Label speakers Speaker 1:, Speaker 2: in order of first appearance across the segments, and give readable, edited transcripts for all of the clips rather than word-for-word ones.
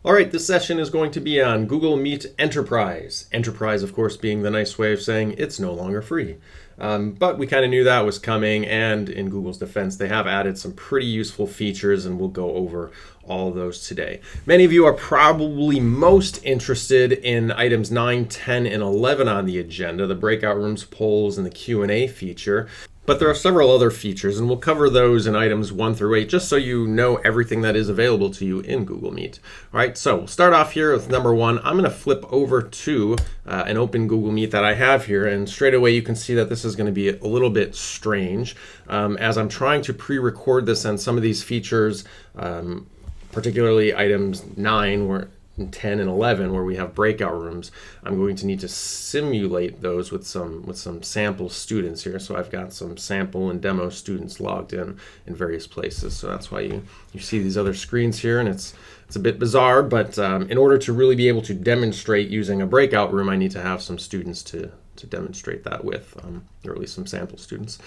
Speaker 1: All right, this session is going to be on Google Meet Enterprise. Enterprise, of course, being the nice way of saying it's no longer free. But we kind of knew that was coming, and in Google's defense, they have added some pretty useful features, and we'll go over all of those today. Many of you are probably most interested in items 9, 10, and 11 on the agenda, the breakout rooms, polls, and the Q&A feature. But there are several other features, and we'll cover those in items 1 through 8, just so you know everything that is available to you in Google Meet. All right, so we'll start off here with number 1. I'm going to flip over to an open Google Meet that I have here, and straight away you can see that this is going to be a little bit strange. As I'm trying to pre-record this, and some of these features, particularly items 9, 10 and 11, where we have breakout rooms, I'm going to need to simulate those with some sample students here. So I've got some sample and demo students logged in various places. So that's why you see these other screens here, and it's a bit bizarre, but in order to really be able to demonstrate using a breakout room, I need to have some students to demonstrate that with, or at least some sample students.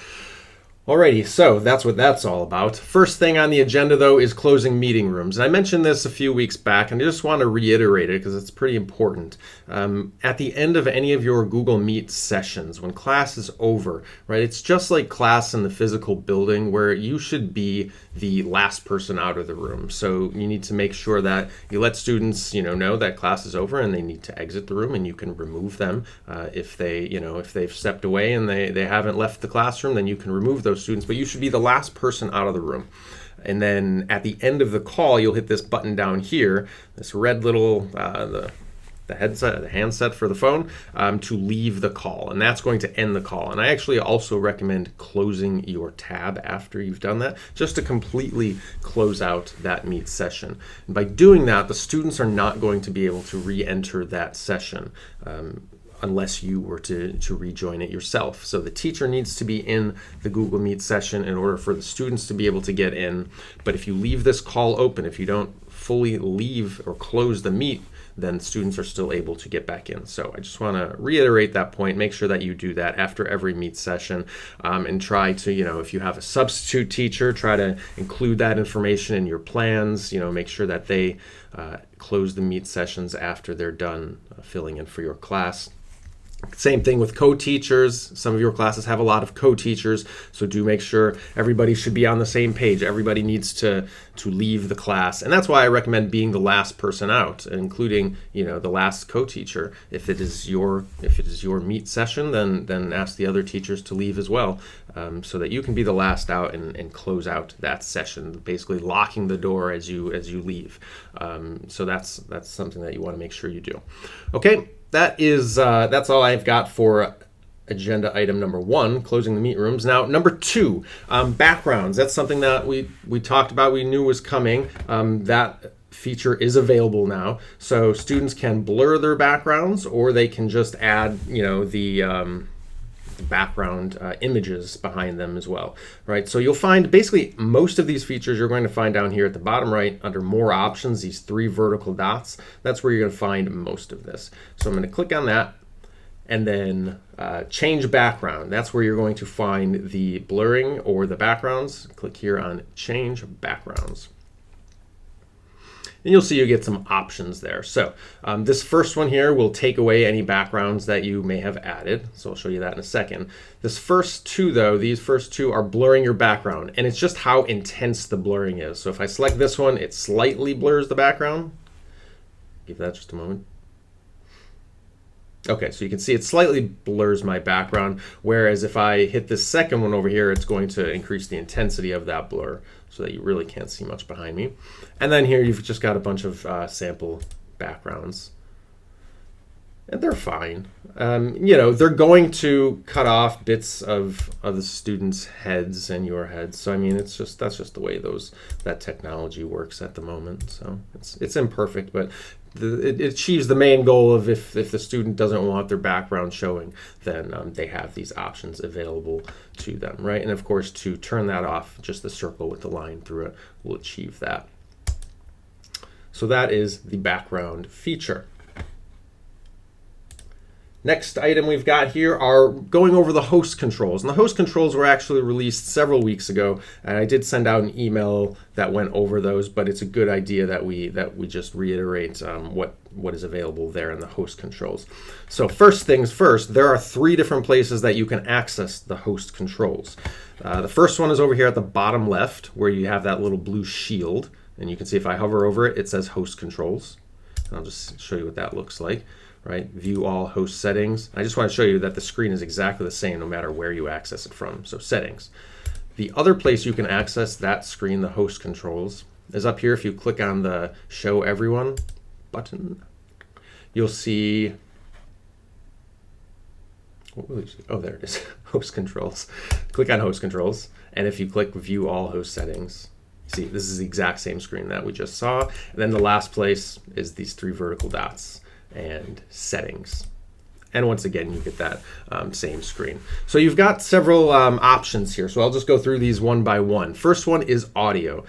Speaker 1: Alrighty, so that's what that's all about. First thing on the agenda, though, is closing meeting rooms. And I mentioned this a few weeks back, and I just want to reiterate it because it's pretty important. At the end of any of your Google Meet sessions, when class is over, right, it's just like class in the physical building where you should be the last person out of the room. So you need to make sure that you let students, know that class is over and they need to exit the room, and you can remove them if they've stepped away and they haven't left the classroom. Then you can remove those students, but you should be the last person out of the room. And then at the end of the call, you'll hit this button down here, this red little the handset for the phone, to leave the call, and that's going to end the call. And I actually also recommend closing your tab after you've done that, just to completely close out that Meet session. And by doing that, the students are not going to be able to re-enter that session unless you were to rejoin it yourself. So the teacher needs to be in the Google Meet session in order for the students to be able to get in. But if you leave this call open, if you don't fully leave or close the Meet, then students are still able to get back in. So I just want to reiterate that point. Make sure that you do that after every Meet session, and try to, if you have a substitute teacher, try to include that information in your plans. Make sure that they close the Meet sessions after they're done filling in for your class. Same thing with co-teachers. Some of your classes have a lot of co-teachers, so do make sure everybody should be on the same page. Everybody needs to leave the class, and that's why I recommend being the last person out, including the last co-teacher. If it is your Meet session, then ask the other teachers to leave as well, so that you can be the last out and close out that session, basically locking the door as you leave. So that's something that you want to make sure you do. Okay. That's all I've got for agenda item number 1, closing the meet rooms. Now, number 2, backgrounds. That's something that we talked about, we knew was coming. That feature is available now. So students can blur their backgrounds, or they can just add, the background images behind them as well, right? So you'll find basically most of these features you're going to find down here at the bottom right under more options, these 3 vertical dots. That's where you're going to find most of this. So I'm going to click on that, and then change background. That's where you're going to find the blurring or the backgrounds. Click here on change backgrounds. And you'll see you get some options there. So this first one here will take away any backgrounds that you may have added. So I'll show you that in a second. These first two are blurring your background, and it's just how intense the blurring is. So if I select this one, it slightly blurs the background. Give that just a moment. Okay, so you can see it slightly blurs my background, whereas if I hit this second one over here, it's going to increase the intensity of that blur so that you really can't see much behind me. And then here you've just got a bunch of sample backgrounds. And they're fine. They're going to cut off bits of the students' heads and your heads. So I mean, that's just the way that technology works at the moment. So it's imperfect, but it achieves the main goal of if the student doesn't want their background showing, then they have these options available to them, right? And of course, to turn that off, just the circle with the line through it will achieve that. So that is the background feature. Next item we've got here are going over the host controls. And the host controls were actually released several weeks ago, and I did send out an email that went over those, but it's a good idea that we just reiterate what is available there in the host controls. So first things first, there are 3 different places that you can access the host controls. The first one is over here at the bottom left, where you have that little blue shield, and you can see if I hover over it, it says host controls. And I'll just show you what that looks like. Right? View all host settings. I just want to show you that the screen is exactly the same no matter where you access it from. So settings. The other place you can access that screen, the host controls, is up here. If you click on the show everyone button, you'll see, what will you see? Oh, there it is, host controls. Click on host controls, and if you click view all host settings, see, this is the exact same screen that we just saw. And then the last place is these 3 vertical dots and settings. And once again, you get that same screen. So you've got several options here. So I'll just go through these one by one. First one is audio.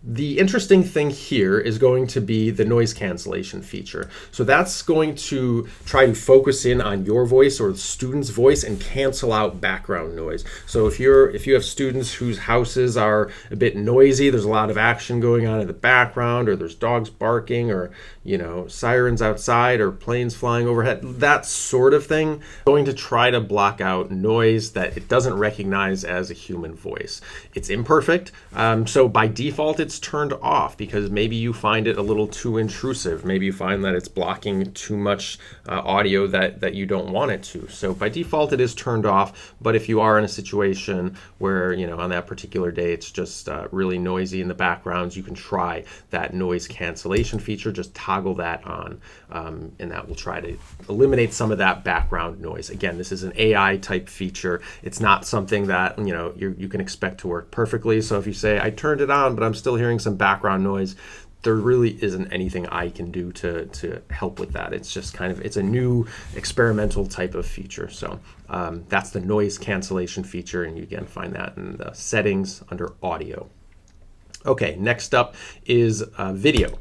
Speaker 1: The interesting thing here is going to be the noise cancellation feature. So that's going to try to focus in on your voice or the student's voice and cancel out background noise. So if you have students whose houses are a bit noisy, there's a lot of action going on in the background, or there's dogs barking, or sirens outside, or planes flying overhead, that sort of thing, going to try to block out noise that it doesn't recognize as a human voice. It's imperfect, so by default it's turned off because maybe you find it a little too intrusive. Maybe you find that it's blocking too much audio that you don't want it to. So by default it is turned off, but if you are in a situation where on that particular day it's just really noisy in the backgrounds, you can try that noise cancellation feature. Just toggle that on, and that will try to eliminate some of that background noise. Again, this is an AI type feature. It's not something that you can expect to work perfectly. So if you say, I turned it on, but I'm still hearing some background noise, there really isn't anything I can do to help with that. It's just it's a new experimental type of feature. So that's the noise cancellation feature, and you again find that in the settings under audio. Okay, next up is video.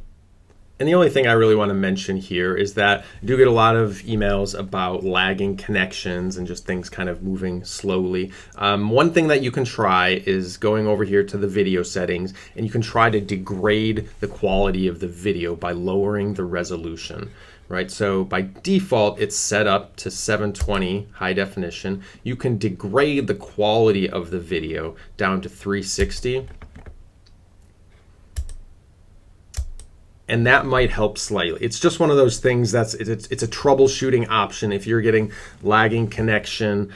Speaker 1: And the only thing I really want to mention here is that I do get a lot of emails about lagging connections and just things kind of moving slowly. One thing that you can try is going over here to the video settings, and you can try to degrade the quality of the video by lowering the resolution. Right, so by default it's set up to 720 high definition. You can degrade the quality of the video down to 360. And that might help slightly. It's just one of those things it's a troubleshooting option. If you're getting lagging connection,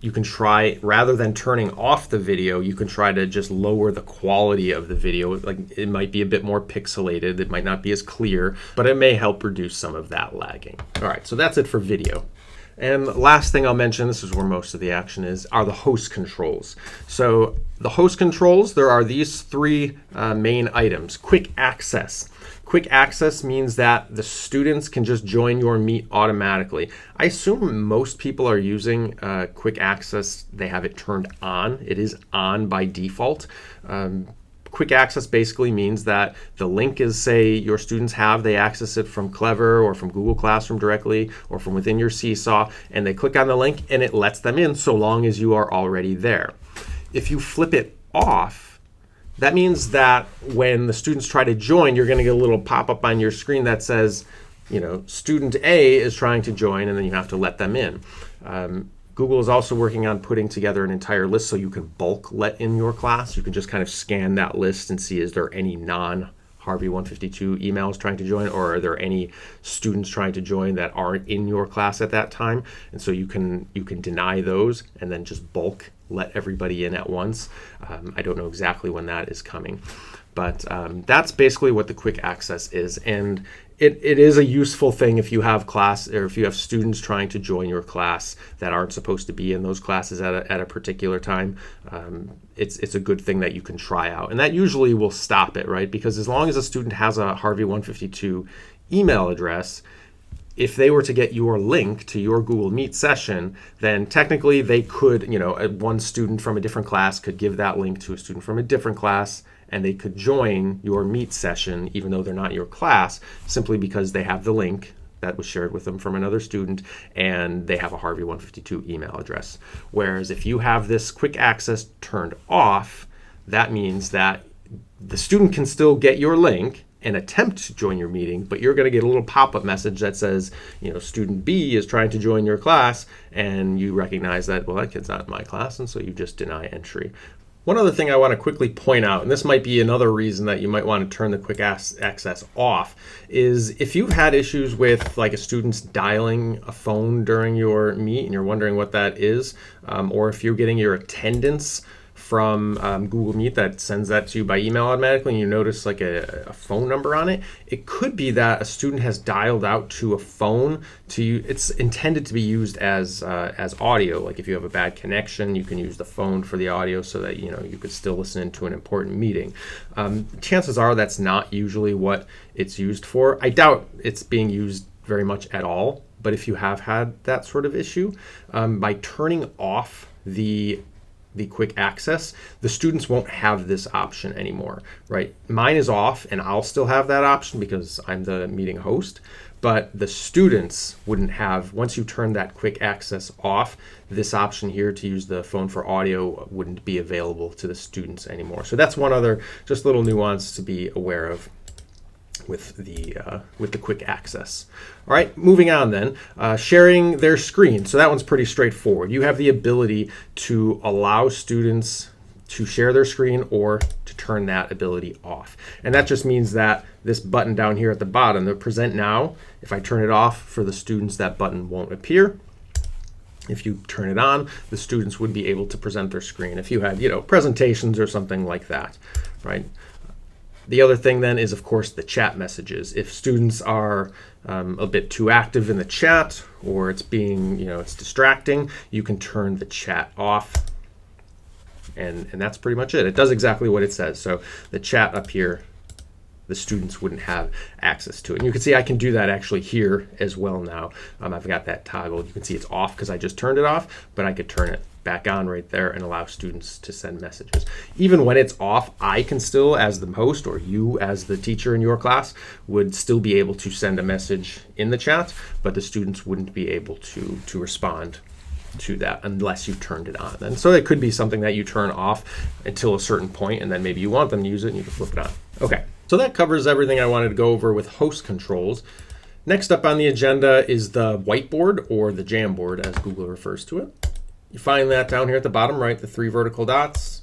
Speaker 1: you can try, rather than turning off the video, you can try to just lower the quality of the video. Like, it might be a bit more pixelated, it might not be as clear, but it may help reduce some of that lagging. All right, so that's it for video. And last thing I'll mention, this is where most of the action is, are the host controls. So the host controls, there are these 3 main items. Quick access. Quick access means that the students can just join your Meet automatically. I assume most people are using quick access. They have it turned on. It is on by default. Quick access basically means that the link is, say, your students they access it from Clever or from Google Classroom directly or from within your Seesaw, and they click on the link and it lets them in so long as you are already there. If you flip it off, that means that when the students try to join, you're going to get a little pop-up on your screen that says, student A is trying to join, and then you have to let them in. Google is also working on putting together an entire list so you can bulk let in your class. You can just kind of scan that list and see, is there any non-Harvey 152 emails trying to join, or are there any students trying to join that aren't in your class at that time? And so you can deny those and then just bulk let everybody in at once. I don't know exactly when that is coming, but that's basically what the quick access is. And it is a useful thing if you have students trying to join your class that aren't supposed to be in those classes at a particular time. It's a good thing that you can try out, and that usually will stop it, right? Because as long as a student has a Harvey 152 email address, if they were to get your link to your Google Meet session, then technically they could, one student from a different class could give that link to a student from a different class, and they could join your Meet session even though they're not your class, simply because they have the link that was shared with them from another student, and they have a Harvey 152 email address. Whereas if you have this quick access turned off, that means that the student can still get your link and attempt to join your meeting, but you're going to get a little pop-up message that says, student B is trying to join your class, and you recognize that, well, that kid's not in my class, and so you just deny entry. One other thing I want to quickly point out, and this might be another reason that you might want to turn the quick access off, is if you've had issues with like a student's dialing a phone during your meet and you're wondering what that is, or if you're getting your attendance from Google Meet that sends that to you by email automatically, and you notice like a phone number on it, it could be that a student has dialed out to a phone it's intended to be used as audio. Like if you have a bad connection, you can use the phone for the audio so that you could still listen into an important meeting. Chances are that's not usually what it's used for. I doubt it's being used very much at all, but if you have had that sort of issue, by turning off the quick access, the students won't have this option anymore, right? Mine is off and I'll still have that option because I'm the meeting host, but the students wouldn't have, once you turn that quick access off, this option here to use the phone for audio wouldn't be available to the students anymore. So that's one other just little nuance to be aware of with the quick access. All right, moving on then, sharing their screen. So that one's pretty straightforward. You have the ability to allow students to share their screen or to turn that ability off. And that just means that this button down here at the bottom, the present now, if I turn it off for the students, that button won't appear. If you turn it on, the students would be able to present their screen if you had, presentations or something like that, right? The other thing then is, of course, the chat messages. If students are a bit too active in the chat, or it's being, it's distracting, you can turn the chat off. And that's pretty much it. It does exactly what it says. So the chat up here, the students wouldn't have access to it. And you can see I can do that actually here as well now. I've got that toggled. You can see it's off because I just turned it off, but I could turn it back on right there and allow students to send messages. Even when it's off, I can still, as the host, or you as the teacher in your class, would still be able to send a message in the chat, but the students wouldn't be able to respond to that unless you turned it on. And so it could be something that you turn off until a certain point, and then maybe you want them to use it and you can flip it on. Okay, so that covers everything I wanted to go over with host controls. Next up on the agenda is the whiteboard, or the Jamboard as Google refers to it. You find that down here at the bottom right, the 3 vertical dots.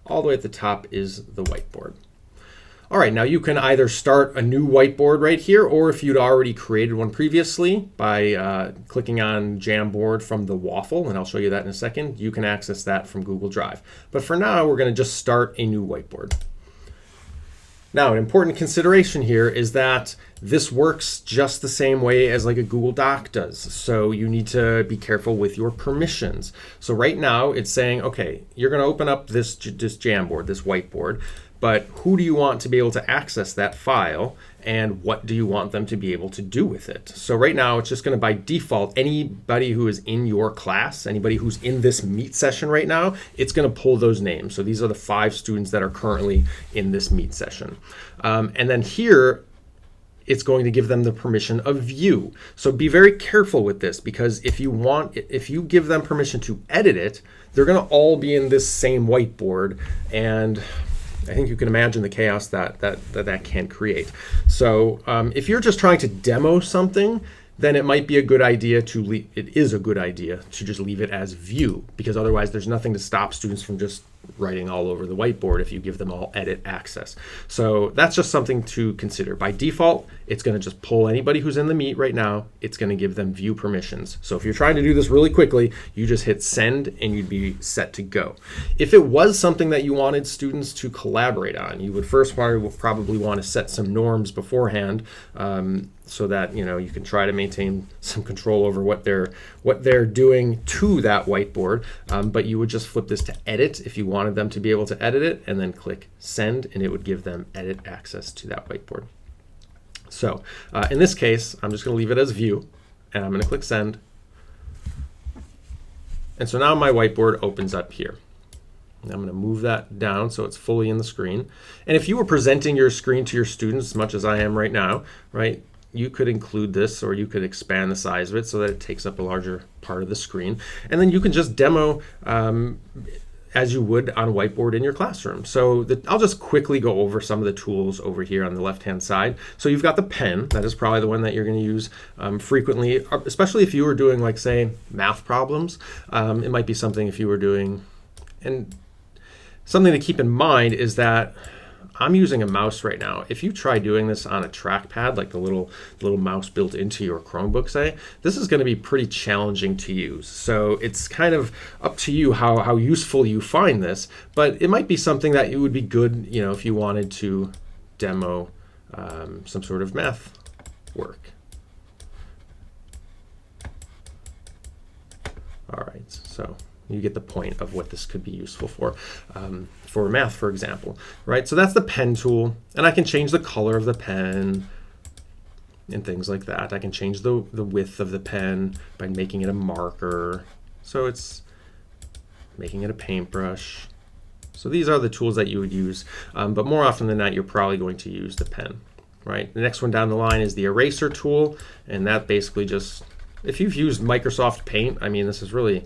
Speaker 1: All the way at the top is the whiteboard. All right, now you can either start a new whiteboard right here, or if you'd already created one previously by clicking on Jamboard from the waffle, and I'll show you that in a second, you can access that from Google Drive. But for now, we're going to just start a new whiteboard. Now, an important consideration here is that this works just the same way as like a Google Doc does. So you need to be careful with your permissions. So right now it's saying, okay, you're going to open up this Jamboard, this whiteboard, but who do you want to be able to access that file, and what do you want them to be able to do with it? So right now it's just going to, by default, anybody who is in your class, anybody who's in this Meet session right now, it's going to pull those names. So these are the 5 students that are currently in this Meet session. And then here, it's going to give them the permission of view. So be very careful with this, because if you give them permission to edit it, they're going to all be in this same whiteboard, and I think you can imagine the chaos that can create. So if you're just trying to demo something, then it might be a good idea to it is a good idea to just leave it as view, because otherwise there's nothing to stop students from just writing all over the whiteboard if you give them all edit access. So that's just something to consider. By default, it's going to just pull anybody who's in the Meet right now. It's going to give them view permissions. So if you're trying to do this really quickly, you just hit send and you'd be set to go. If it was something that you wanted students to collaborate on, you would first probably want to set some norms beforehand, so that you can try to maintain some control over what they're doing to that whiteboard. But you would just flip this to edit if you wanted them to be able to edit it, and then click send, and it would give them edit access to that whiteboard. So in this case, I'm just going to leave it as view, and I'm going to click send. And so now my whiteboard opens up here. I'm going to move that down so it's fully in the screen. And if you were presenting your screen to your students as much as I am right now, right, you could include this, or you could expand the size of it so that it takes up a larger part of the screen. And then you can just demo as you would on Whiteboard in your classroom. So I'll just quickly go over some of the tools over here on the left-hand side. So you've got the pen. That is probably the one that you're going to use frequently, especially if you were doing, like, say, math problems. It might be something if you were doing, and something to keep in mind is that I'm using a mouse right now. If you try doing this on a trackpad, like the little mouse built into your Chromebook, say, this is going to be pretty challenging to use. So it's kind of up to you how useful you find this, but it might be something that it would be good, you know, if you wanted to demo some sort of math work. All right, so you get the point of what this could be useful for math, for example, right? So that's the pen tool, and I can change the color of the pen and things like that. I can change the width of the pen by making it a marker. So it's making it a paintbrush. So these are the tools that you would use, but more often than not, you're probably going to use the pen, right? The next one down the line is the eraser tool, and that basically just, if you've used Microsoft Paint, I mean, this is really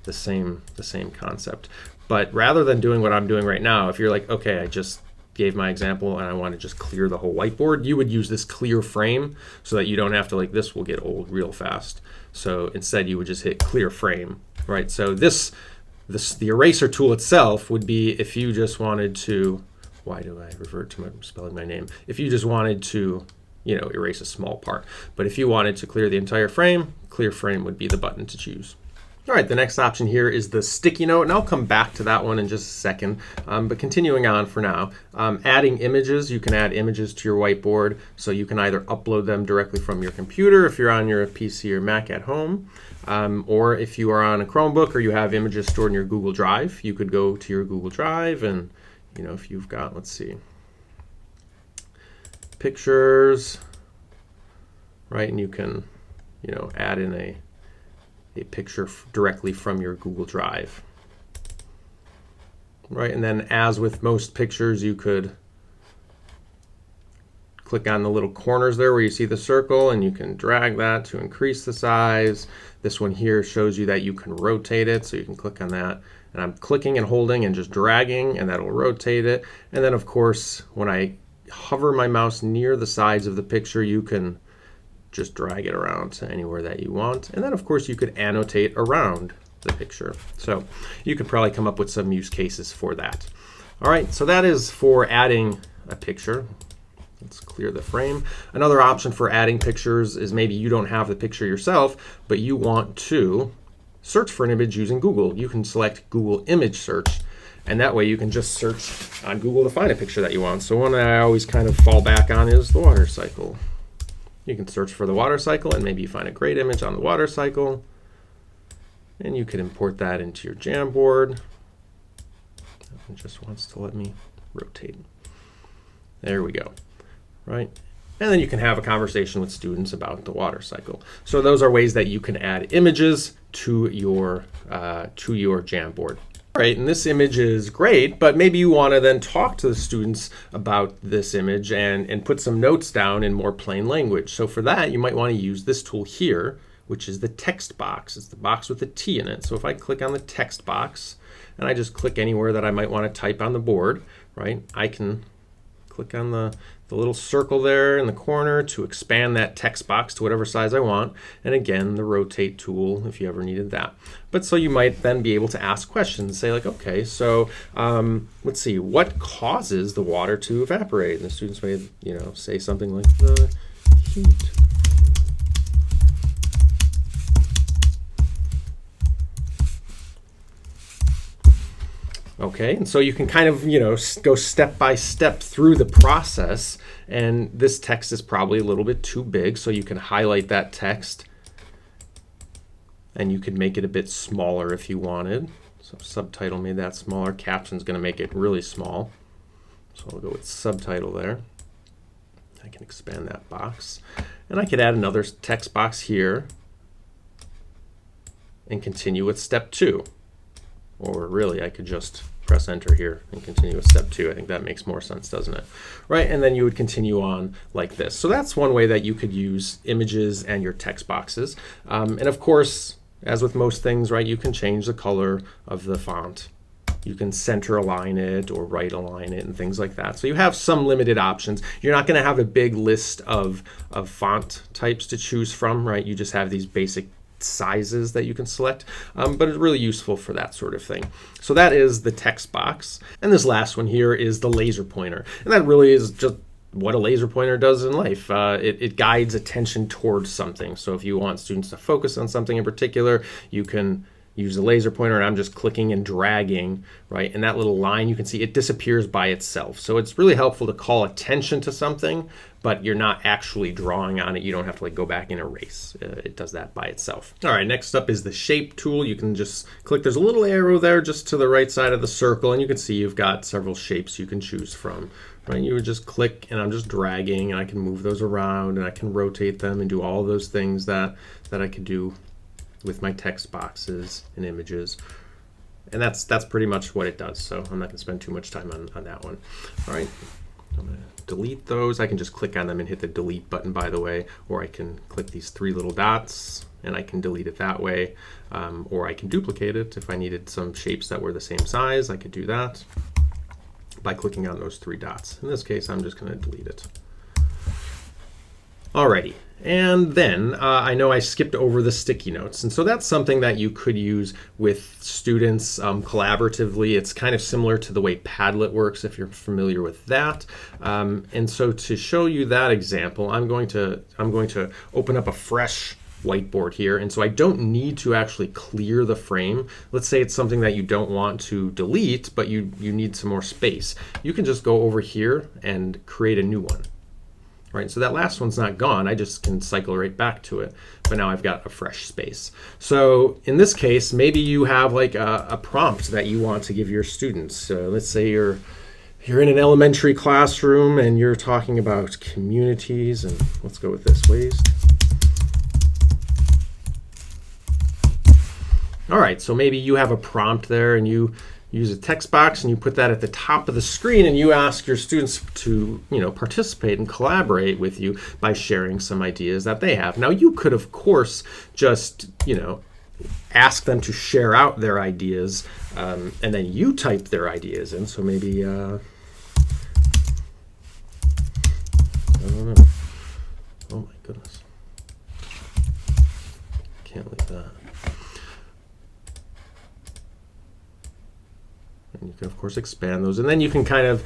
Speaker 1: the same concept. But rather than doing what I'm doing right now, if you're like, okay, I just gave my example and I want to just clear the whole whiteboard, you would use this clear frame so that you don't have to, like, this will get old real fast. So instead you would just hit clear frame, right? So the eraser tool itself would be if you just wanted to, why do I revert to spelling my name? If you just wanted to, you know, erase a small part. But if you wanted to clear the entire frame, clear frame would be the button to choose. All right, the next option here is the sticky note, and I'll come back to that one in just a second. But continuing on for now, adding images, you can add images to your whiteboard, so you can either upload them directly from your computer if you're on your PC or Mac at home, or if you are on a Chromebook or you have images stored in your Google Drive, you could go to your Google Drive and, you know, if you've got, let's see, pictures, right, and you can, you know, add in a picture directly from your Google Drive, right? And then, as with most pictures, you could click on the little corners there where you see the circle, and you can drag that to increase the size. This one here shows you that you can rotate it, so you can click on that, and I'm clicking and holding and just dragging, and that'll rotate it. And then, of course, when I hover my mouse near the sides of the picture, you can just drag it around to anywhere that you want. And then, of course, you could annotate around the picture. So you could probably come up with some use cases for that. All right, so that is for adding a picture. Let's clear the frame. Another option for adding pictures is maybe you don't have the picture yourself, but you want to search for an image using Google. You can select Google Image Search, and that way you can just search on Google to find a picture that you want. So one that I always kind of fall back on is the water cycle. You can search for the water cycle, and maybe you find a great image on the water cycle, and you can import that into your Jamboard. It just wants to let me rotate. There we go, right? And then you can have a conversation with students about the water cycle. So those are ways that you can add images to your Jamboard. All right, and this image is great, but maybe you want to then talk to the students about this image and put some notes down in more plain language. So for that, you might want to use this tool here, which is the text box. It's the box with a T in it. So if I click on the text box and I just click anywhere that I might want to type on the board, right, I can click on the little circle there in the corner to expand that text box to whatever size I want. And again, the rotate tool if you ever needed that. But so you might then be able to ask questions, say like, okay, so let's see, what causes the water to evaporate? And the students may, you know, say something like the heat. Okay, and so you can kind of, you know, go step by step through the process, and this text is probably a little bit too big, so you can highlight that text and you could make it a bit smaller if you wanted. So subtitle made that smaller. Captions going to make it really small. So I'll go with subtitle there. I can expand that box, and I could add another text box here and continue with step 2. Or really, I could just press enter here and continue with step 2. I think that makes more sense, doesn't it? Right, and then you would continue on like this. So that's one way that you could use images and your text boxes. And of course, as with most things, right, you can change the color of the font. You can center align it or right align it and things like that. So you have some limited options. You're not going to have a big list of font types to choose from, right? You just have these basic sizes that you can select, but it's really useful for that sort of thing. So that is the text box. And this last one here is the laser pointer. And that really is just what a laser pointer does in life. It guides attention towards something. So if you want students to focus on something in particular, you can use the laser pointer, and I'm just clicking and dragging, right? And that little line, you can see it disappears by itself. So it's really helpful to call attention to something, but you're not actually drawing on it. You don't have to like go back and erase. It does that by itself. All right, next up is the shape tool. You can just click, there's a little arrow there just to the right side of the circle, and you can see you've got several shapes you can choose from. Right, you would just click, and I'm just dragging, and I can move those around, and I can rotate them and do all those things that I could do with my text boxes and images. And that's pretty much what it does. So I'm not gonna spend too much time on that one. All right, I'm gonna delete those. I can just click on them and hit the delete button, by the way, or I can click these 3 little dots and I can delete it that way. Or I can duplicate it. If I needed some shapes that were the same size, I could do that by clicking on those 3 dots. In this case, I'm just gonna delete it. Alrighty. And then I know I skipped over the sticky notes. And so that's something that you could use with students collaboratively. It's kind of similar to the way Padlet works, if you're familiar with that. And so to show you that example, I'm going to open up a fresh whiteboard here. And so I don't need to actually clear the frame. Let's say it's something that you don't want to delete, but you need some more space. You can just go over here and create a new one. Right, so that last one's not gone. I just can cycle right back to it, but now I've got a fresh space. So in this case, maybe you have like a prompt that you want to give your students. Let's say you're in an elementary classroom and you're talking about communities, and let's go with this, waste. All right, so maybe you have a prompt there and you use a text box and you put that at the top of the screen and you ask your students to, participate and collaborate with you by sharing some ideas that they have. Now you could of course just, ask them to share out their ideas and then you type their ideas in. So maybe, I don't know. Oh my goodness. Can't leave that. And you can, of course, expand those. And then you can kind of,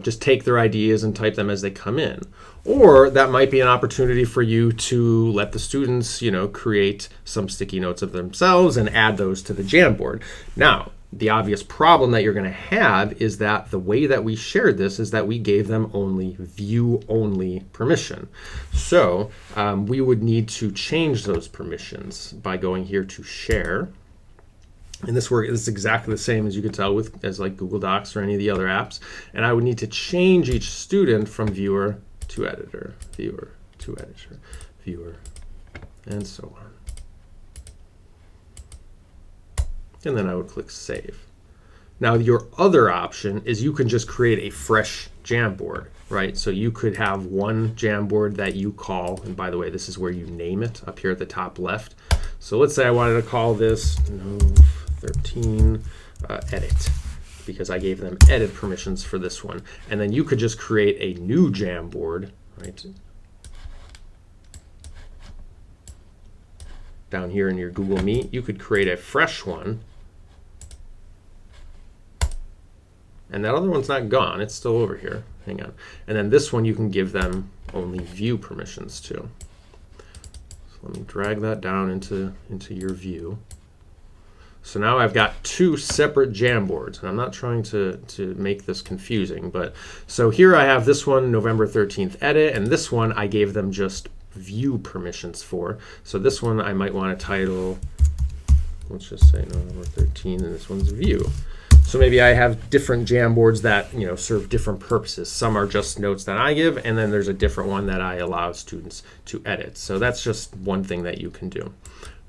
Speaker 1: just take their ideas and type them as they come in. Or that might be an opportunity for you to let the students, create some sticky notes of themselves and add those to the Jamboard. Now, the obvious problem that you're going to have is that the way that we shared this is that we gave them only view-only permission. So we would need to change those permissions by going here to share. And this is exactly the same as you can tell as like Google Docs or any of the other apps. And I would need to change each student from viewer to editor, viewer to editor, viewer, and so on. And then I would click save. Now your other option is you can just create a fresh Jamboard, right? So you could have one Jamboard that you call, and by the way, this is where you name it up here at the top left. So let's say I wanted to call this 13 edit, because I gave them edit permissions for this one. And then you could just create a new Jamboard, right? Down here in your Google Meet, you could create a fresh one. And that other one's not gone, it's still over here. Hang on. And then this one you can give them only view permissions to. So let me drag that down into your view. So now I've got 2 separate Jamboards, and I'm not trying to make this confusing, but so here I have this one, November 13th edit, and this one I gave them just view permissions for. So this one I might want to title, let's just say November 13, and this one's view. So maybe I have different Jamboards that serve different purposes. Some are just notes that I give, and then there's a different one that I allow students to edit. So that's just one thing that you can do.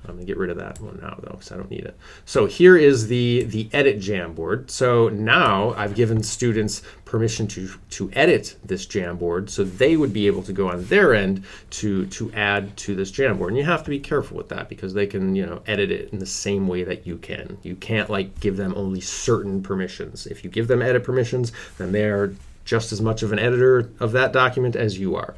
Speaker 1: I'm going to get rid of that one now, though, because I don't need it. So here is the edit Jamboard. So now I've given students permission to edit this Jamboard, so they would be able to go on their end to add to this Jamboard. And you have to be careful with that, because they can, you know, edit it in the same way that you can. You can't like give them only certain permissions. If you give them edit permissions, then they're just as much of an editor of that document as you are.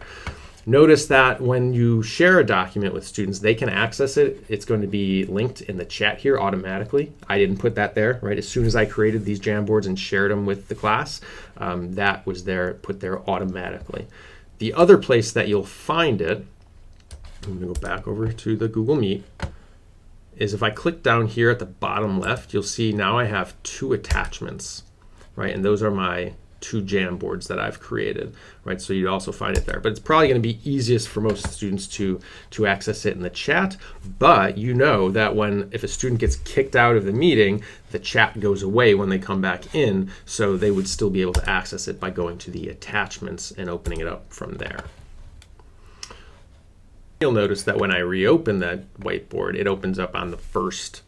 Speaker 1: Notice that when you share a document with students, they can access it. It's going to be linked in the chat here automatically. I didn't put that there, right? As soon as I created these Jamboards and shared them with the class, that was there, put there automatically. The other place that you'll find it, I'm going to go back over to the Google Meet, is if I click down here at the bottom left, you'll see now I have 2 attachments, right? And those are my 2 Jamboards that I've created, right? So you'd also find it there, but it's probably going to be easiest for most students to access it in the chat. But you know that if a student gets kicked out of the meeting, the chat goes away when they come back in, so they would still be able to access it by going to the attachments and opening it up from there. You'll notice that when I reopen that whiteboard, it opens up on the first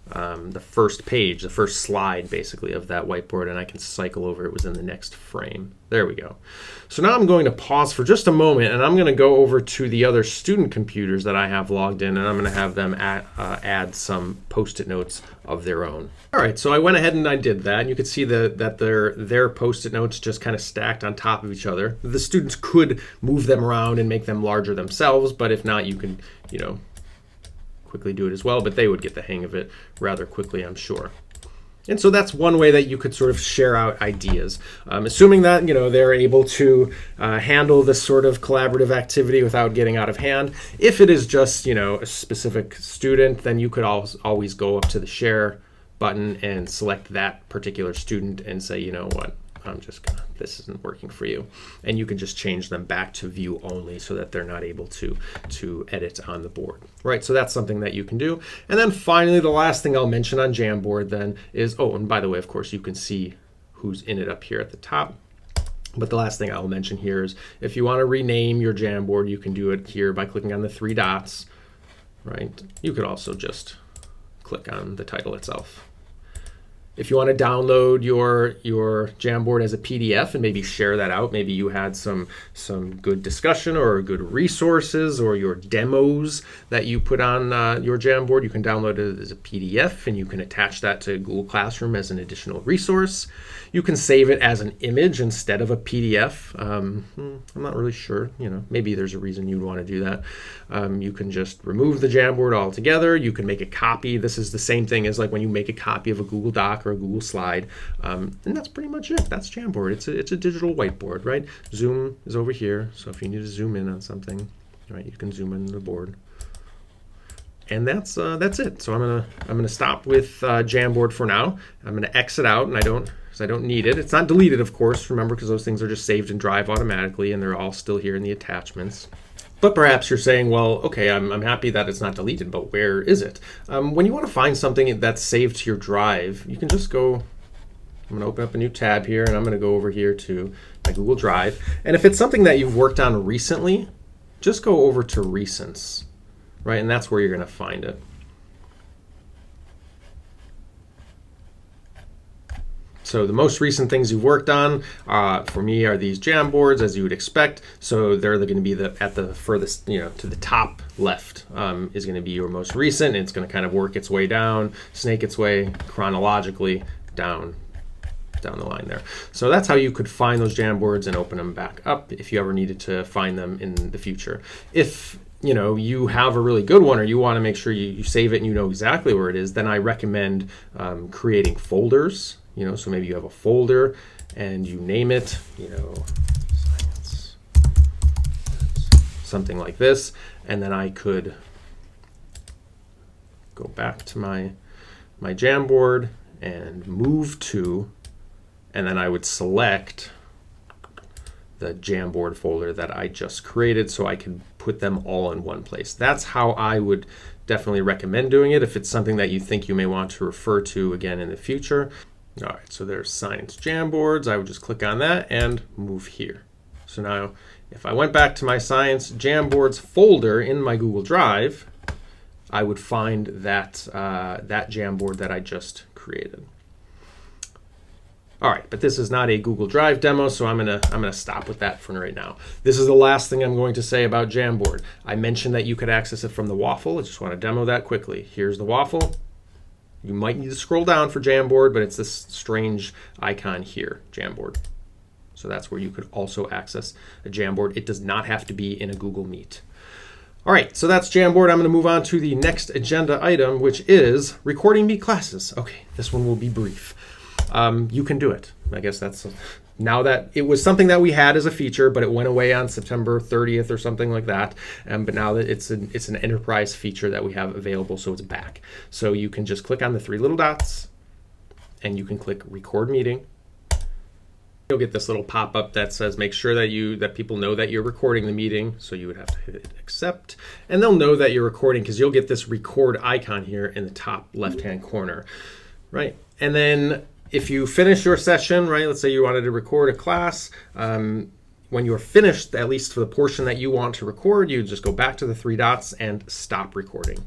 Speaker 1: page, the first slide basically of that whiteboard, and I can cycle over it within the next frame. There we go. So now I'm going to pause for just a moment, and I'm going to go over to the other student computers that I have logged in, and I'm going to have them add some post-it notes of their own. All right, so I went ahead and I did that, and you can see that their post-it notes just kind of stacked on top of each other. The students could move them around and make them larger themselves, but if not, you can, you know, quickly do it as well, but they would get the hang of it rather quickly, I'm sure. And so that's one way that you could sort of share out ideas, assuming that, you know, they're able to handle this sort of collaborative activity without getting out of hand. If it is just, you know, a specific student, then you could always go up to the share button and select that particular student and say, you know what, this isn't working for you. And you can just change them back to view only so that they're not able to edit on the board, right? So that's something that you can do. And then finally, the last thing I'll mention on Jamboard then is, oh, and by the way, of course, you can see who's in it up here at the top. But the last thing I'll mention here is if you want to rename your Jamboard, you can do it here by clicking on the 3 dots, right? You could also just click on the title itself. If you want to download your Jamboard as a PDF and maybe share that out, maybe you had some good discussion or good resources or your demos that you put on your Jamboard, you can download it as a PDF and you can attach that to Google Classroom as an additional resource. You can save it as an image instead of a PDF. I'm not really sure, you know, maybe there's a reason you'd want to do that. You can just remove the Jamboard altogether. You can make a copy. This is the same thing as like when you make a copy of a Google Doc or a Google slide. And that's pretty much it. That's Jamboard. It's a digital whiteboard, right? Zoom is over here. So if you need to zoom in on something, right, you can zoom in the board. And that's it. So I'm gonna stop with Jamboard for now. I'm gonna exit out, and I don't need it. It's not deleted, of course, remember, because those things are just saved in Drive automatically, and they're all still here in the attachments. But perhaps you're saying, well, okay, I'm happy that it's not deleted, but where is it? When you want to find something that's saved to your Drive, you can just go, I'm going to open up a new tab here, and I'm going to go over here to my Google Drive. And if it's something that you've worked on recently, just go over to Recents, right? And that's where you're going to find it. So the most recent things you've worked on for me are these Jamboards, as you would expect. So they're going to be at the furthest, you know, to the top left is going to be your most recent. It's going to kind of work its way down, snake its way chronologically down the line there. So that's how you could find those Jamboards and open them back up if you ever needed to find them in the future. If you know you have a really good one or you want to make sure you save it and you know exactly where it is, then I recommend creating folders. You know, so maybe you have a folder and you name it, you know, science, something like this, and then I could go back to my Jamboard and move to, and then I would select the Jamboard folder that I just created so I can put them all in one place. That's how I would definitely recommend doing it if it's something that you think you may want to refer to again in the future. All right, so there's Science Jamboards. I would just click on that and move here. So now if I went back to my Science Jamboards folder in my Google Drive, I would find that, that Jamboard that I just created. All right, but this is not a Google Drive demo, so I'm gonna stop with that for right now. This is the last thing I'm going to say about Jamboard. I mentioned that you could access it from the waffle. I just want to demo that quickly. Here's the waffle. You might need to scroll down for Jamboard, but it's this strange icon here, Jamboard. So that's where you could also access a Jamboard. It does not have to be in a Google Meet. All right, so that's Jamboard. I'm going to move on to the next agenda item, which is recording Meet classes. Okay, this one will be brief. You can do it. I guess that's now that it was something that we had as a feature, but it went away on September 30th or something like that. But now that it's an enterprise feature that we have available, so it's back. So you can just click on the three little dots, and you can click Record Meeting. You'll get this little pop-up that says make sure that people know that you're recording the meeting. So you would have to hit accept, and they'll know that you're recording because you'll get this record icon here in the top left-hand corner, right? And then if you finish your session, right, let's say you wanted to record a class, when you're finished, at least for the portion that you want to record, you just go back to the three dots and stop recording.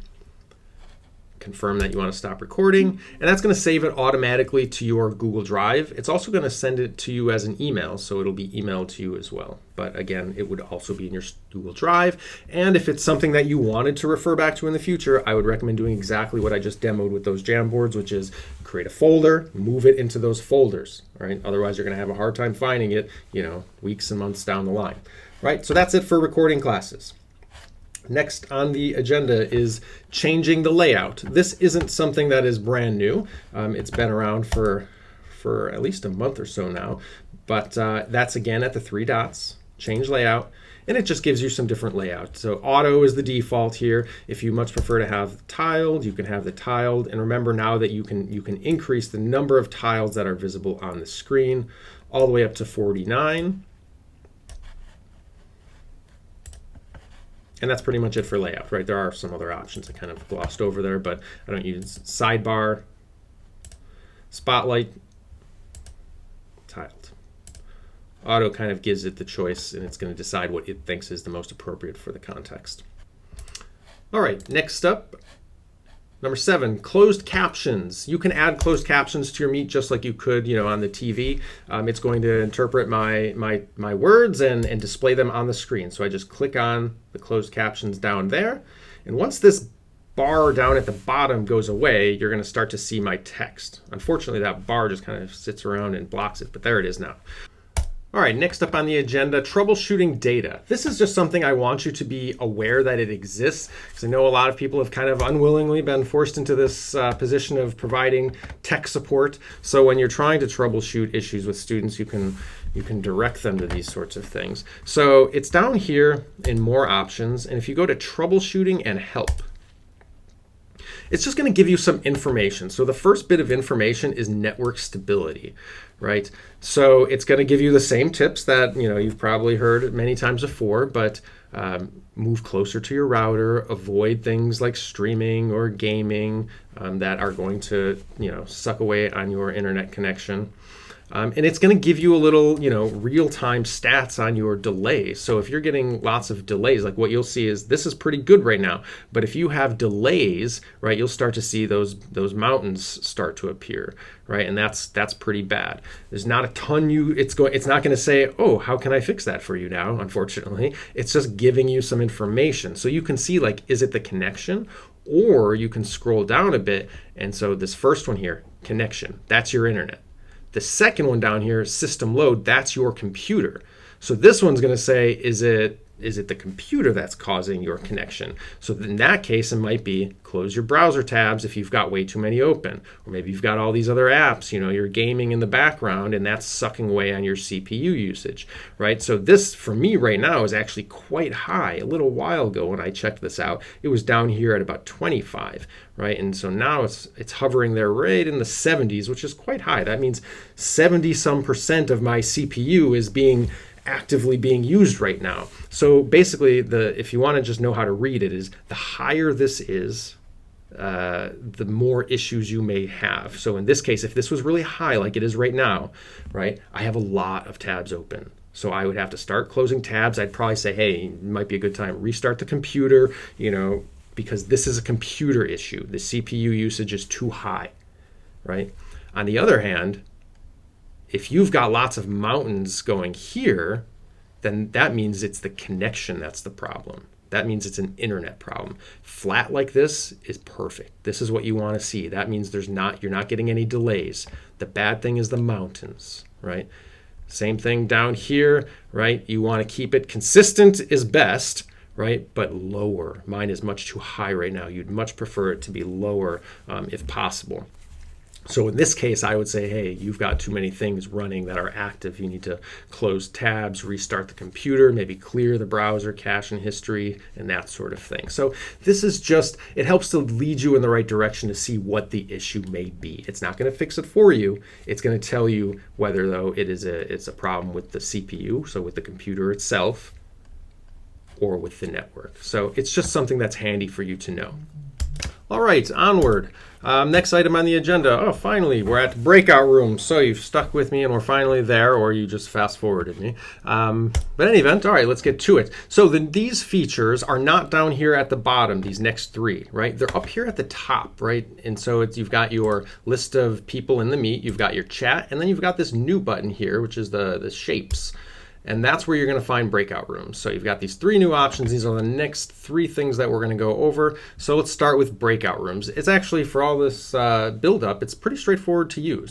Speaker 1: Confirm that you want to stop recording, and that's going to save it automatically to your Google Drive. It's also going to send it to you as an email, so it'll be emailed to you as well. But again, it would also be in your Google Drive, and if it's something that you wanted to refer back to in the future, I would recommend doing exactly what I just demoed with those Jamboards, which is create a folder, move it into those folders, right? Otherwise, you're going to have a hard time finding it, weeks and months down the line, right? So that's it for recording classes. Next on the agenda is changing the layout. This isn't something that is brand new. It's been around for at least a month or so now, but that's again at the three dots, change layout, and it just gives you some different layout. So auto is the default here. If you much prefer to have tiled, you can have the tiled, and remember now that you can increase the number of tiles that are visible on the screen all the way up to 49. And that's pretty much it for layout, right? There are some other options I kind of glossed over there, but I don't use sidebar, spotlight, tiled. Auto kind of gives it the choice, and it's going to decide what it thinks is the most appropriate for the context. All right, next up, number 7, closed captions. You can add closed captions to your Meet just like you could, on the TV. It's going to interpret my words and display them on the screen. So I just click on the closed captions down there. And once this bar down at the bottom goes away, you're going to start to see my text. Unfortunately, that bar just kind of sits around and blocks it, but there it is now. All right, next up on the agenda, troubleshooting data. This is just something I want you to be aware that it exists, because I know a lot of people have kind of unwillingly been forced into this position of providing tech support. So when you're trying to troubleshoot issues with students, you can direct them to these sorts of things. So it's down here in more options, and if you go to troubleshooting and help, it's just going to give you some information. So the first bit of information is network stability, right? So it's going to give you the same tips that you've probably heard many times before, but move closer to your router, avoid things like streaming or gaming that are going to suck away on your internet connection. And it's going to give you a little, real-time stats on your delay. So if you're getting lots of delays, like what you'll see is this is pretty good right now. But if you have delays, right, you'll start to see those mountains start to appear, right? And that's pretty bad. There's not a ton it's not going to say, oh, how can I fix that for you now? Unfortunately, it's just giving you some information. So you can see, like, is it the connection? Or you can scroll down a bit. And so this first one here, connection, that's your internet. The second one down here, system load, that's your computer. So this one's going to say, is it the computer that's causing your connection? So in that case, it might be close your browser tabs if you've got way too many open. Or maybe you've got all these other apps, you're gaming in the background, and that's sucking away on your CPU usage, right? So this, for me right now, is actually quite high. A little while ago when I checked this out, it was down here at about 25, right? And so now it's hovering there right in the 70s, which is quite high. That means 70-some% of my CPU is actively being used right now. So basically, if you want to just know how to read it, is the higher this is, the more issues you may have. So in this case, if this was really high like it is right now, right, I have a lot of tabs open. So I would have to start closing tabs. I'd probably say, hey, it might be a good time, restart the computer, because this is a computer issue. The CPU usage is too high, right? On the other hand, if you've got lots of mountains going here, then that means it's the connection that's the problem. That means it's an internet problem. Flat like this is perfect. This is what you want to see. That means you're not getting any delays. The bad thing is the mountains, right? Same thing down here, right? You want to keep it consistent is best, right? But lower. Mine is much too high right now. You'd much prefer it to be lower if possible. So in this case, I would say, hey, you've got too many things running that are active. You need to close tabs, restart the computer, maybe clear the browser, cache and history, and that sort of thing. So this is just, it helps to lead you in the right direction to see what the issue may be. It's not going to fix it for you. It's going to tell you whether, though, it's a problem with the CPU, so with the computer itself, or with the network. So it's just something that's handy for you to know. All right, onward. Next item on the agenda. Oh, finally, we're at Breakout Rooms. So you've stuck with me and we're finally there, or you just fast forwarded me. But in any event, all right, let's get to it. So these features are not down here at the bottom, these next three, right? They're up here at the top, right? And so you've got your list of people in the meet, you've got your chat, and then you've got this new button here, which is the shapes. And that's where you're going to find breakout rooms. So you've got these three new options. These are the next three things that we're going to go over. So let's start with breakout rooms. It's actually, for all this build up, it's pretty straightforward to use.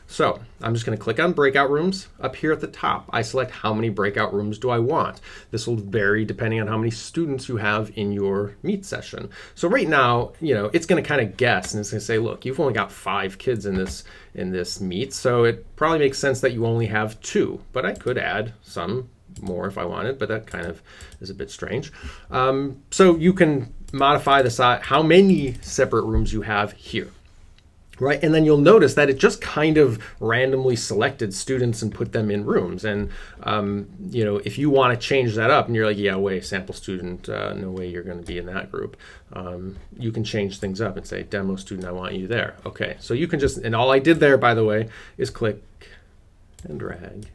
Speaker 1: So I'm just going to click on breakout rooms. Up here at the top, I select how many breakout rooms do I want. This will vary depending on how many students you have in your meet session. So right now, it's going to kind of guess, and it's going to say, look, you've only got 5 kids in this meet, so it probably makes sense that you only have 2. But I could add some more if I wanted, but that kind of is a bit strange. So you can modify the size, how many separate rooms you have here. Right, and then you'll notice that it just kind of randomly selected students and put them in rooms. And if you want to change that up, and you're like, yeah, wait, sample student, no way you're going to be in that group. You can change things up and say, demo student, I want you there. Okay, so you can just, and all I did there, by the way, is click and drag,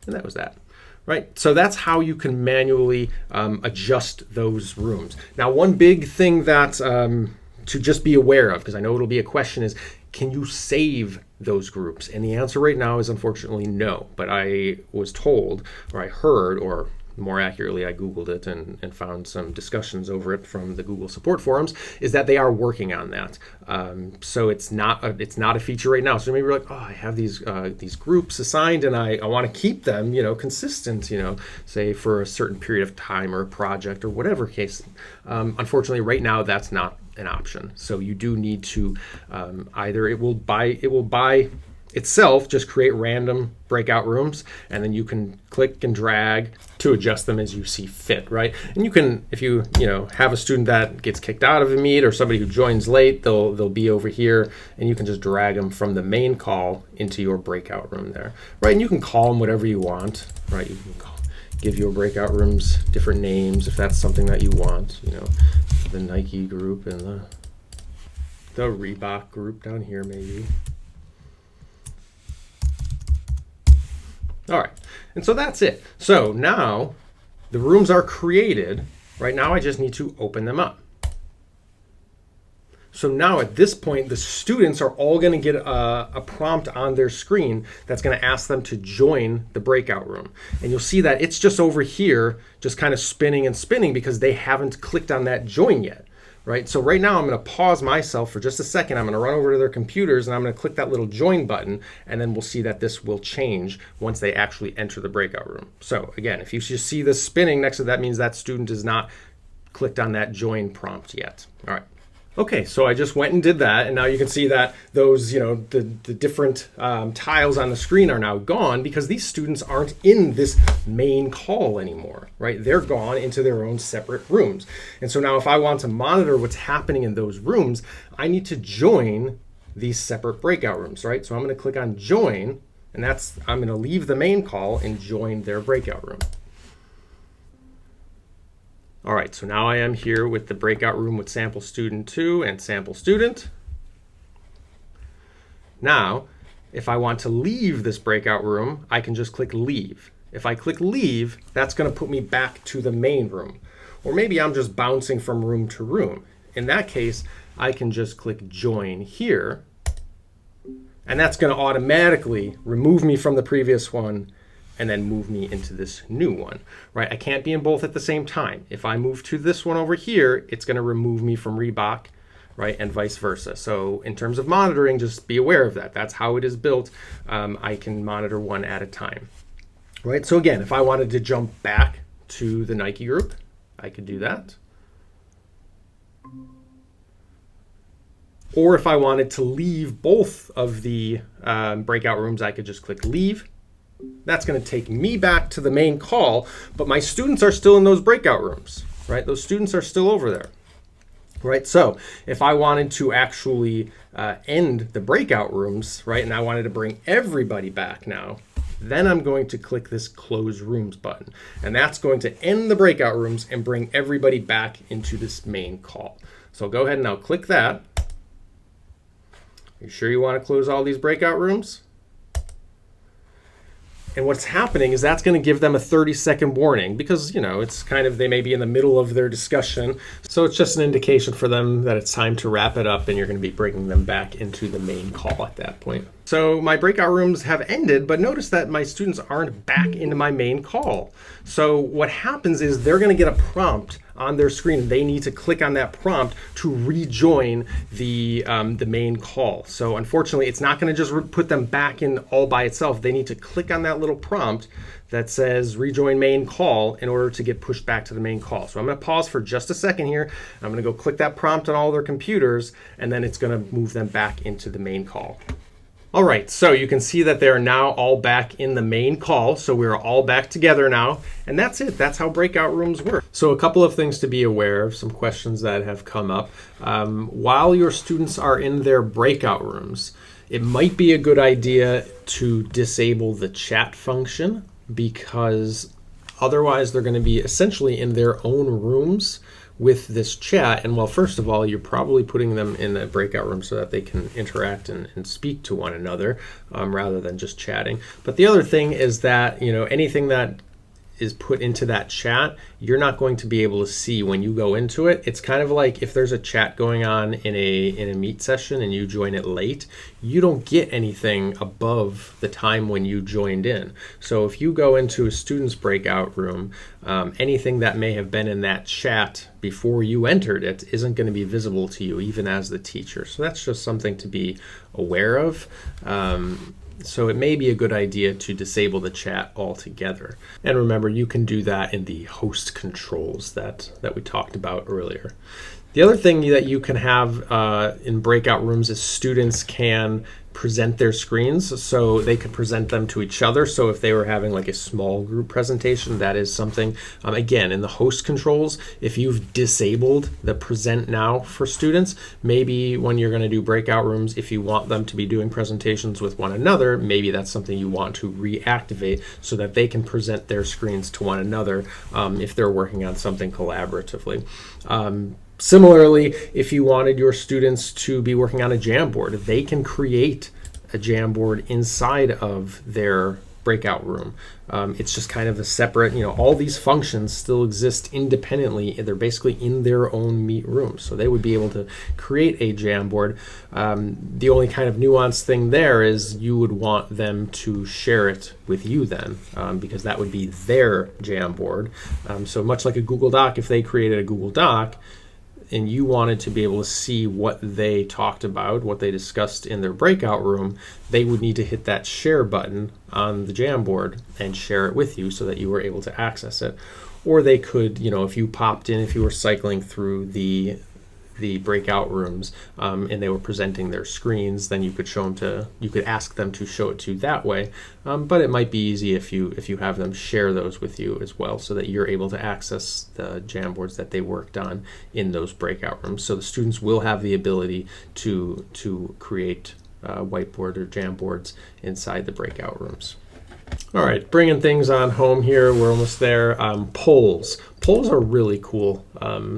Speaker 1: and that was that. Right, so that's how you can manually adjust those rooms. Now, one big thing that to just be aware of, because I know it'll be a question, is can you save those groups? And the answer right now is unfortunately no. But I was told, or I heard, or more accurately, I Googled it and found some discussions over it from the Google support forums, is that they are working on that. So it's not a feature right now. So maybe you're like, oh, I have these groups assigned and I want to keep them, consistent, say for a certain period of time or a project or whatever case. Unfortunately, right now, that's not an option. So you do need to either it will by itself just create random breakout rooms, and then you can click and drag to adjust them as you see fit, right? And you can, if you have a student that gets kicked out of a meet or somebody who joins late, they'll be over here, and you can just drag them from the main call into your breakout room there, right? And you can call them whatever you want, right? You can give your breakout rooms different names if that's something that you want, the Nike group and the Reebok group down here maybe. All right, and so that's it. So now the rooms are created. Right now I just need to open them up. So now at this point, the students are all going to get a prompt on their screen that's going to ask them to join the breakout room. And you'll see that it's just over here, just kind of spinning and spinning because they haven't clicked on that join yet. Right? So right now I'm going to pause myself for just a second. I'm going to run over to their computers and I'm going to click that little join button, and then we'll see that this will change once they actually enter the breakout room. So again, if you just see this spinning next to that, means that student is not clicked on that join prompt yet. All right. Okay, so I just went and did that, and now you can see that those, the different tiles on the screen are now gone because these students aren't in this main call anymore, right? They're gone into their own separate rooms. And so now if I want to monitor what's happening in those rooms, I need to join these separate breakout rooms, right? So I'm going to click on join, and I'm going to leave the main call and join their breakout room. All right, so now I am here with the breakout room with sample student 2 and sample student. Now, if I want to leave this breakout room, I can just click leave. If I click leave, that's going to put me back to the main room. Or maybe I'm just bouncing from room to room. In that case, I can just click join here, and that's going to automatically remove me from the previous one and then move me into this new one, right? I can't be in both at the same time. If I move to this one over here, it's going to remove me from Reebok, right? And vice versa. So in terms of monitoring, just be aware of that. That's how it is built. I can monitor one at a time, right? So again, if I wanted to jump back to the Nike group, I could do that. Or if I wanted to leave both of the breakout rooms, I could just click leave. That's going to take me back to the main call, but my students are still in those breakout rooms, right? Those students are still over there, right? So if I wanted to actually end the breakout rooms, right, and I wanted to bring everybody back now, then I'm going to click this close rooms button, and that's going to end the breakout rooms and bring everybody back into this main call. So go ahead and now click that. You sure you want to close all these breakout rooms? And what's happening is that's going to give them a 30-second warning because, you know, it's kind of, they may be in the middle of their discussion. So it's just an indication for them that it's time to wrap it up and you're going to be bringing them back into the main call at that point. So my breakout rooms have ended, but notice that my students aren't back into my main call. So what happens is they're going to get a prompt on their screen. They need to click on that prompt to rejoin the main call. So unfortunately, it's not going to just put them back in all by itself. They need to click on that little prompt that says rejoin main call in order to get pushed back to the main call. So I'm going to pause for just a second here. I'm going to go click that prompt on all their computers, and then it's going to move them back into the main call. All right, so you can see that they're now all back in the main call. So we're all back together now, and that's it. That's how breakout rooms work. So a couple of things to be aware of, some questions that have come up. While your students are in their breakout rooms, it might be a good idea to disable the chat function because otherwise they're going to be essentially in their own rooms with this chat. And well, first of all, you're probably putting them in a breakout room so that they can interact and speak to one another rather than just chatting. But the other thing is that, you know, anything that is put into that chat, you're not going to be able to see when you go into it. It's kind of like if there's a chat going on in a Meet session and you join it late, you don't get anything above the time when you joined in. So if you go into a student's breakout room, anything that may have been in that chat before you entered it isn't going to be visible to you, even as the teacher. So that's just something to be aware of. So it may be a good idea to disable the chat altogether. And remember, you can do that in the host controls that we talked about earlier. The other thing that you can have in breakout rooms is students can present their screens, so they could present them to each other. So if they were having like a small group presentation, that is something, again, in the host controls, if you've disabled the present now for students, maybe when you're going to do breakout rooms, if you want them to be doing presentations with one another, maybe that's something you want to reactivate so that they can present their screens to one another if they're working on something collaboratively. Similarly, if you wanted your students to be working on a Jamboard, they can create a Jamboard inside of their breakout room. It's just kind of a separate, you know, all these functions still exist independently. They're basically in their own Meet room. So they would be able to create a Jamboard. The only kind of nuanced thing there is you would want them to share it with you then, because that would be their Jamboard. So much like a Google Doc, if they created a Google Doc, and you wanted to be able to see what they talked about, what they discussed in their breakout room, they would need to hit that share button on the Jamboard and share it with you so that you were able to access it. Or they could, you know, if you popped in, if you were cycling through the breakout rooms and they were presenting their screens, then you could ask them to show it to you that way. But it might be easy if you have them share those with you as well, so that you're able to access the Jamboards that they worked on in those breakout rooms. So the students will have the ability to create whiteboard or Jamboards inside the breakout rooms. All right, bringing things on home here. We're almost there. Polls. Polls are really cool,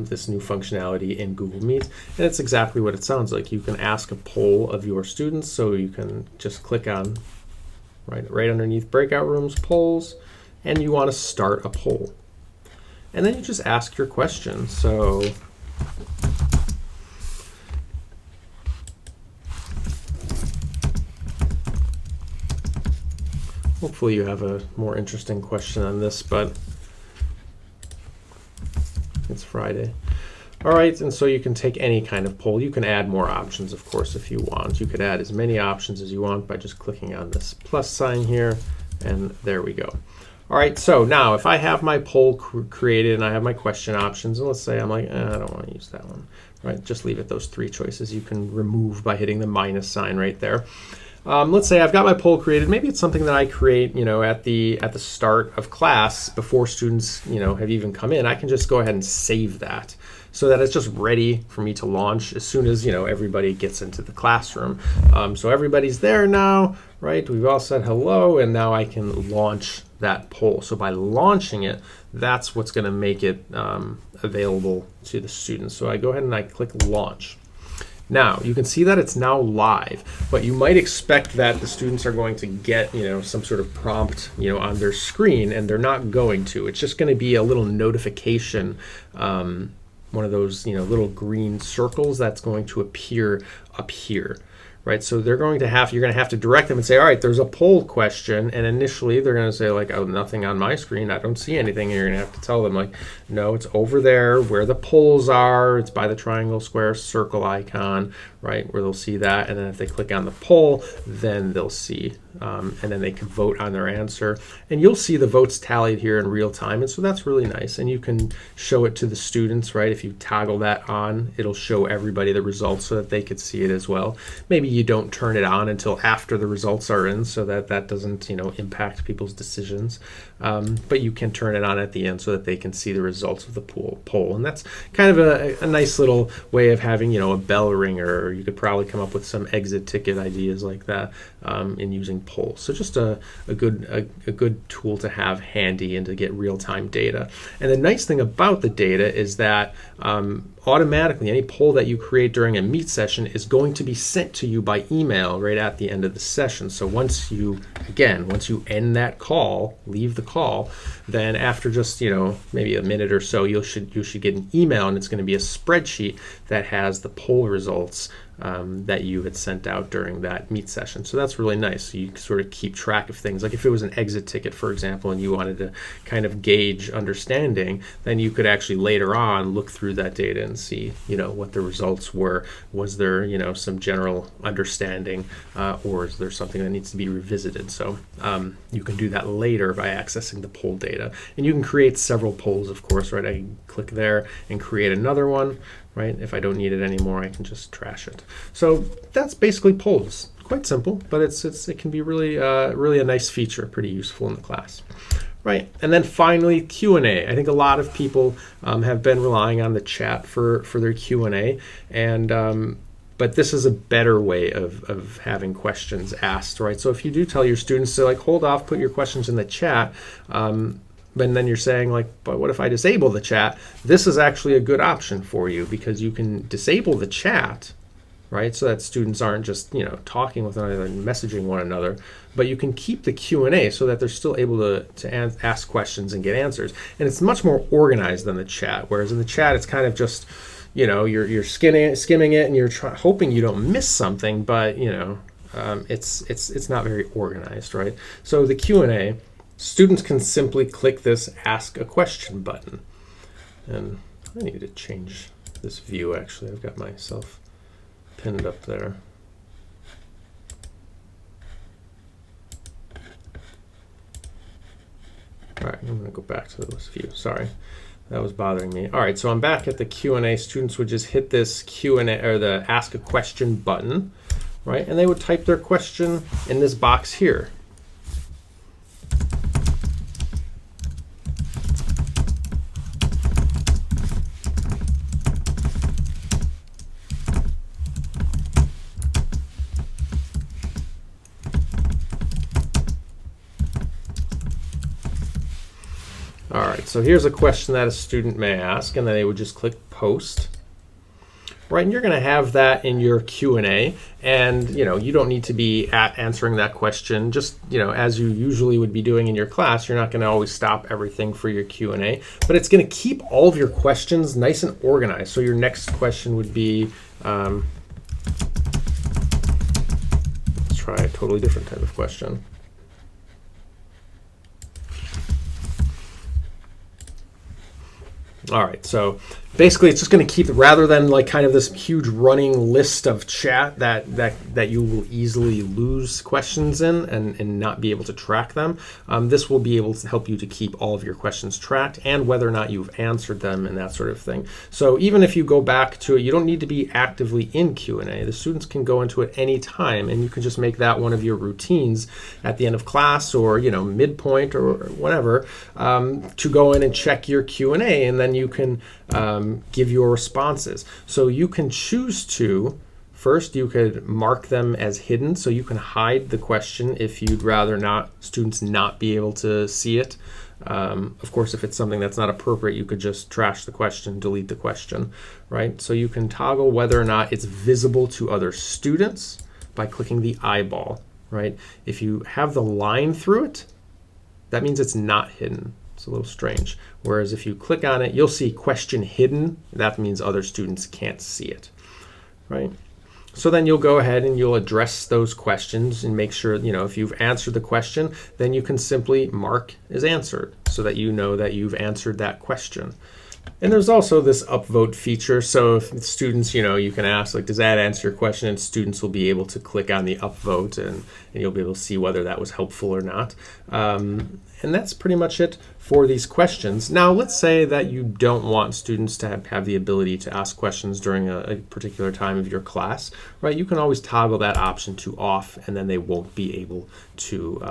Speaker 1: this new functionality in Google Meet, and it's exactly what it sounds like. You can ask a poll of your students, so you can just click on right underneath breakout rooms, polls, and you want to start a poll. and then you just ask your question. So hopefully you have a more interesting question on this, but it's Friday. All right, and so you can take any kind of poll. You can add more options, of course, if you want. You could add as many options as you want by just clicking on this plus sign here, and there we go. All right, so now if I have my poll created and I have my question options, and let's say I'm like, I don't want to use that one, right? Just leave it those 3 choices. You can remove by hitting the minus sign right there. Let's say I've got my poll created. Maybe it's something that I create, at the start of class before students, have even come in. I can just go ahead and save that so that it's just ready for me to launch as soon as, everybody gets into the classroom. So everybody's there now, right? We've all said hello, and now I can launch that poll. So by launching it, that's what's going to make it available to the students. So I go ahead and I click launch. Now, you can see that it's now live, but you might expect that the students are going to get, some sort of prompt, on their screen, and they're not going to. It's just going to be a little notification, one of those, little green circles that's going to appear up here. Right, so you're going to have to direct them and say, all right, there's a poll question, and initially they're going to say like, oh, nothing on my screen, I don't see anything, and you're going to have to tell them like, no, it's over there where the polls are, it's by the triangle, square, circle icon, right, where they'll see that, and then if they click on the poll, then they'll see, and then they can vote on their answer, and you'll see the votes tallied here in real time, and so that's really nice, and you can show it to the students, right? If you toggle that on, it'll show everybody the results so that they could see it as well. Maybe you don't turn it on until after the results are in, so that doesn't impact people's decisions, but you can turn it on at the end so that they can see the results of the poll, and that's kind of a nice little way of having a bell ringer, or you could probably come up with some exit ticket ideas like that in using polls. So just a good tool to have handy and to get real-time data. And the nice thing about the data is that automatically any poll that you create during a Meet session is going to be sent to you by email right at the end of the session. So once you end that call, leave the call, then after just maybe a minute or so, you should get an email, and it's going to be a spreadsheet that has the poll results that you had sent out during that Meet session. So that's really nice. So you can sort of keep track of things. Like if it was an exit ticket, for example, and you wanted to kind of gauge understanding, then you could actually later on look through that data and see, what the results were. Was there, some general understanding, or is there something that needs to be revisited? So you can do that later by accessing the poll data. And you can create several polls, of course, right? I can click there and create another one. Right? If I don't need it anymore, I can just trash it. So that's basically polls. Quite simple, but it can be really a nice feature, pretty useful in the class. Right, and then finally Q&A. I think a lot of people have been relying on the chat for their Q&A, and but this is a better way of having questions asked, right? So if you do tell your students to like hold off, put your questions in the chat. But then you're saying like, but what if I disable the chat? This is actually a good option for you because you can disable the chat, right? So that students aren't just talking with one another and messaging one another, but you can keep the Q&A so that they're still able to ask questions and get answers. And it's much more organized than the chat. Whereas in the chat, it's kind of just you're skimming it and you're hoping you don't miss something, but it's not very organized, right? So the Q&A. Students can simply click this Ask a Question button. And I need to change this view, actually. I've got myself pinned up there. All right, I'm going to go back to this view. Sorry, that was bothering me. All right, so I'm back at the Q&A. Students would just hit this Q&A, or the Ask a Question button, right? And they would type their question in this box here. All right, so here's a question that a student may ask, and then they would just click Post. right? And you're going to have that in your Q&A, and you don't need to be answering that question just as you usually would be doing in your class. You're not going to always stop everything for your Q&A, but it's going to keep all of your questions nice and organized. So your next question would be, let's try a totally different type of question. All right, so basically it's just going to keep, rather than like kind of this huge running list of chat that you will easily lose questions in and not be able to track them, this will be able to help you to keep all of your questions tracked and whether or not you've answered them and that sort of thing. So even if you go back to it, you don't need to be actively in Q&A. The students can go into it any time, and you can just make that one of your routines at the end of class or midpoint or whatever, to go in and check your Q&A, and then you can give your responses. So you can choose to, first you could mark them as hidden, so you can hide the question if you'd rather students not be able to see it. Of course, if it's something that's not appropriate, you could just trash the question, delete the question, right? So you can toggle whether or not it's visible to other students by clicking the eyeball, right? If you have the line through it, that means it's not hidden. It's a little strange. Whereas if you click on it, you'll see question hidden. That means other students can't see it, right? So then you'll go ahead and you'll address those questions and make sure, if you've answered the question, then you can simply mark as answered so that you know that you've answered that question. And there's also this upvote feature. So if students, you can ask, like, does that answer your question? And students will be able to click on the upvote, and you'll be able to see whether that was helpful or not. And that's pretty much it for these questions. Now, let's say that you don't want students to have the ability to ask questions during a particular time of your class, right? You can always toggle that option to off, and then they won't be able to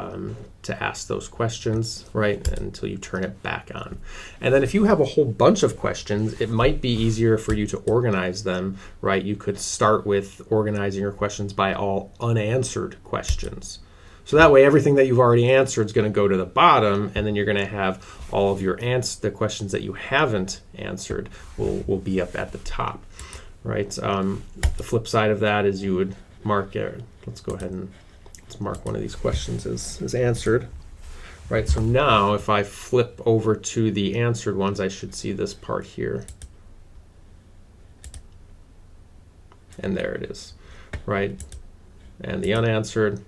Speaker 1: ask those questions, right, until you turn it back on. And then if you have a whole bunch of questions, it might be easier for you to organize them, right? You could start with organizing your questions by all unanswered questions. So that way, everything that you've already answered is going to go to the bottom, and then you're going to have all of your the questions that you haven't answered will be up at the top, right? The flip side of that is you would mark it. Let's go ahead and let's mark one of these questions as answered, right? So now, if I flip over to the answered ones, I should see this part here, and there it is, right? And the unanswered,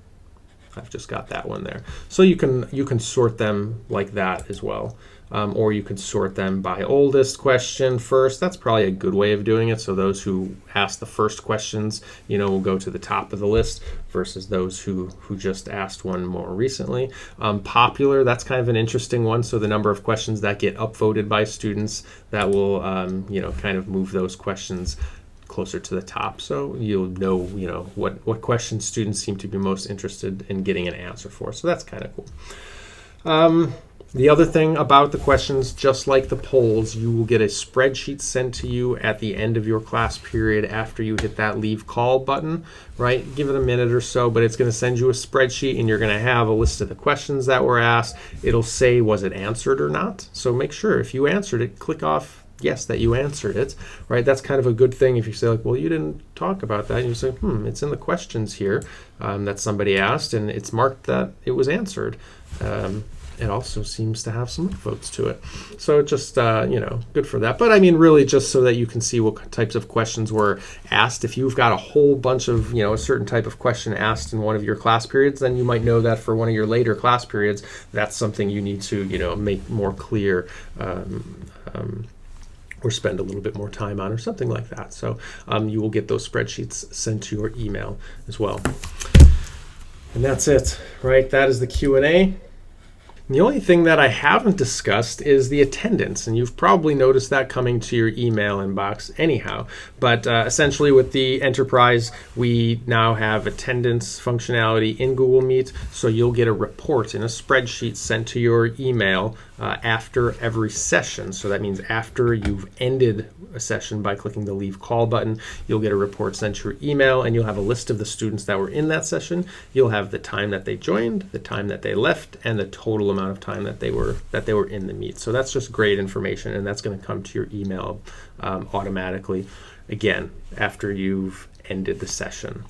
Speaker 1: I've just got that one there. So you can sort them like that as well. Or you could sort them by oldest question first. That's probably a good way of doing it. So those who asked the first questions, will go to the top of the list versus those who just asked one more recently. Popular, that's kind of an interesting one. So the number of questions that get upvoted by students, that will kind of move those questions closer to the top, so you'll know what questions students seem to be most interested in getting an answer for. So that's kind of cool. The other thing about the questions, just like the polls, you will get a spreadsheet sent to you at the end of your class period after you hit that leave call button, right? Give it a minute or so, but it's going to send you a spreadsheet, and you're going to have a list of the questions that were asked. It'll say, was it answered or not? So make sure if you answered it, click off yes, that you answered it, right? That's kind of a good thing if you say, like, well, you didn't talk about that. And you say, it's in the questions here that somebody asked, and it's marked that it was answered. It also seems to have some votes to it. So just, good for that. But I mean, really just so that you can see what types of questions were asked. If you've got a whole bunch of, a certain type of question asked in one of your class periods, then you might know that for one of your later class periods, that's something you need to, make more clear, or spend a little bit more time on, or something like that. So you will get those spreadsheets sent to your email as well. And that's it, right? That is the Q&A. The only thing that I haven't discussed is the attendance, and you've probably noticed that coming to your email inbox anyhow. But essentially with the Enterprise, we now have attendance functionality in Google Meet, so you'll get a report in a spreadsheet sent to your email after every session. So that means after you've ended a session by clicking the leave call button, you'll get a report sent to your email, and you'll have a list of the students that were in that session. You'll have the time that they joined, the time that they left, and the total amount of time that they were in the meet. So that's just great information, and that's going to come to your email automatically, again, after you've ended the session.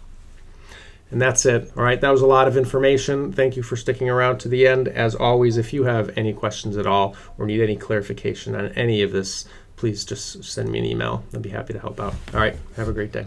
Speaker 1: And that's it. All right, that was a lot of information. Thank you for sticking around to the end. As always, if you have any questions at all or need any clarification on any of this, please just send me an email. I'd be happy to help out. All right, have a great day.